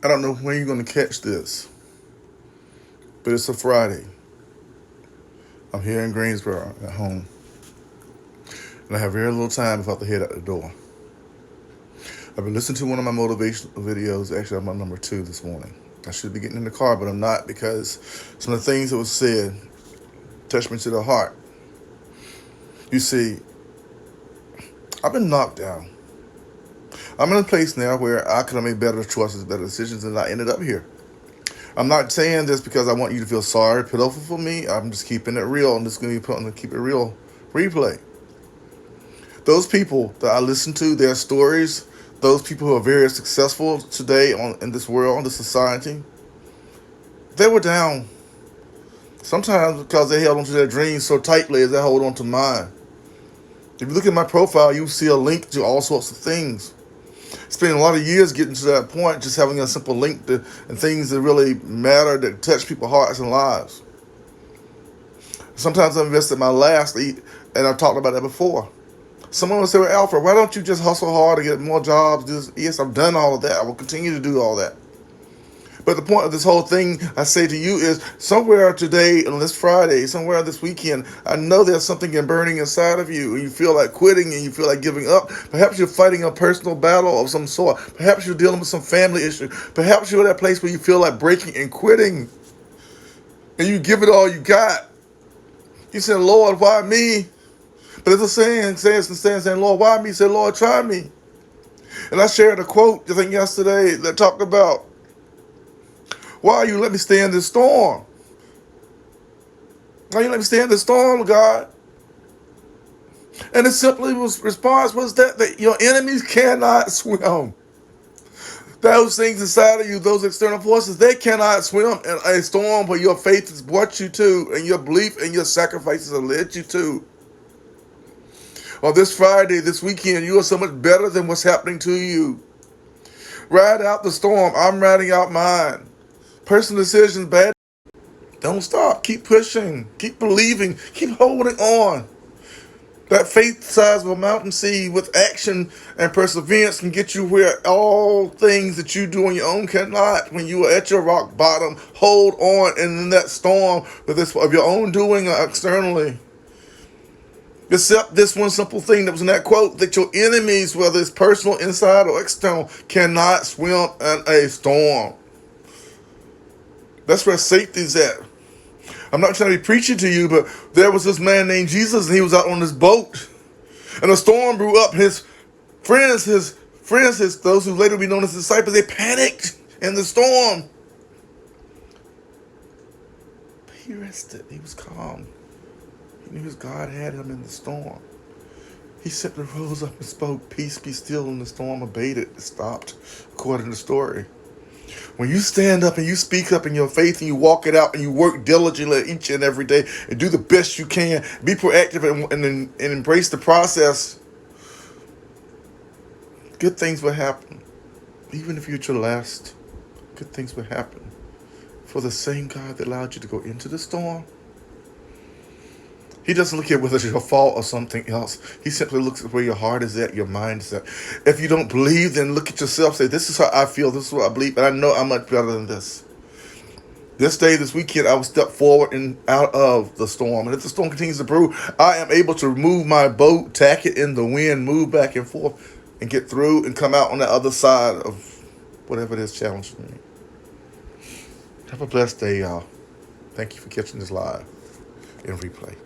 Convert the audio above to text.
I don't know when you're going to catch this, but it's a Friday. I'm here in Greensboro at home, and I have very little time before I have to head out the door. I've been listening to one of my motivational videos. Actually, I'm on number 2 this morning. I should be getting in the car, but I'm not because some of the things that was said touched me to the heart. You see, I've been knocked down. I'm in a place now where I could have made better choices, better decisions, and I ended up here. I'm not saying this because I want you to feel sorry, pitiful for me. I'm just keeping it real. I'm just going to be putting the keep it real replay. Those people that I listen to, their stories, those people who are very successful today in this world, in this society, they were down. Sometimes because they held onto their dreams so tightly as they hold on to mine. If you look at my profile, you see a link to all sorts of things. Spending a lot of years getting to that point, just having a simple link to and things that really matter, that touch people's hearts and lives. Sometimes I invested my last, and I've talked about that before. Someone will say, well, Alfred, why don't you just hustle hard to get more jobs? Yes, I've done all of that. I will continue to do all that. But the point of this whole thing, I say to you, is somewhere today, on this Friday, somewhere this weekend, I know there's something burning inside of you, and you feel like quitting, and you feel like giving up. Perhaps you're fighting a personal battle of some sort. Perhaps you're dealing with some family issue. Perhaps you're at that place where you feel like breaking and quitting, and you give it all you got. You say, Lord, why me? But there's a saying, Lord, why me? Say, Lord, try me. And I shared a quote, I think yesterday, that talked about, why you let me stay in this storm? Why you let me stay in this storm, God? And it simply response was that your enemies cannot swim. Those things inside of you, those external forces, they cannot swim in a storm where your faith has brought you to, and your belief and your sacrifices have led you to. On this Friday, this weekend, you are so much better than what's happening to you. Ride out the storm. I'm riding out mine. Personal decisions, bad. Don't stop. Keep pushing. Keep believing. Keep holding on. That faith size of a mountain seed with action and perseverance can get you where all things that you do on your own cannot. When you are at your rock bottom, hold on, and in that storm of your own doing externally. Except this one simple thing that was in that quote, that your enemies, whether it's personal, inside, or external, cannot swim in a storm. That's where safety's at. I'm not trying to be preaching to you, but there was this man named Jesus, and he was out on this boat. And a storm blew up. His friends, those who later would be known as disciples, they panicked in the storm. But he rested. He was calm. He knew his God had him in the storm. He simply rose up and spoke, peace be still, and the storm abated. It stopped, according to the story. When you stand up and you speak up in your faith and you walk it out and you work diligently each and every day and do the best you can, be proactive and embrace the process, good things will happen. Even if you're at your last, good things will happen. For the same God that allowed you to go into the storm, he doesn't look at whether it's your fault or something else. He simply looks at where your heart is at, your mind is at. If you don't believe, then look at yourself. Say, this is how I feel. This is what I believe. And I know I'm much better than this. This day, this weekend, I will step forward and out of the storm. And if the storm continues to brew, I am able to move my boat, tack it in the wind, move back and forth, and get through and come out on the other side of whatever it is challenging me. Have a blessed day, y'all. Thank you for catching this live in replay.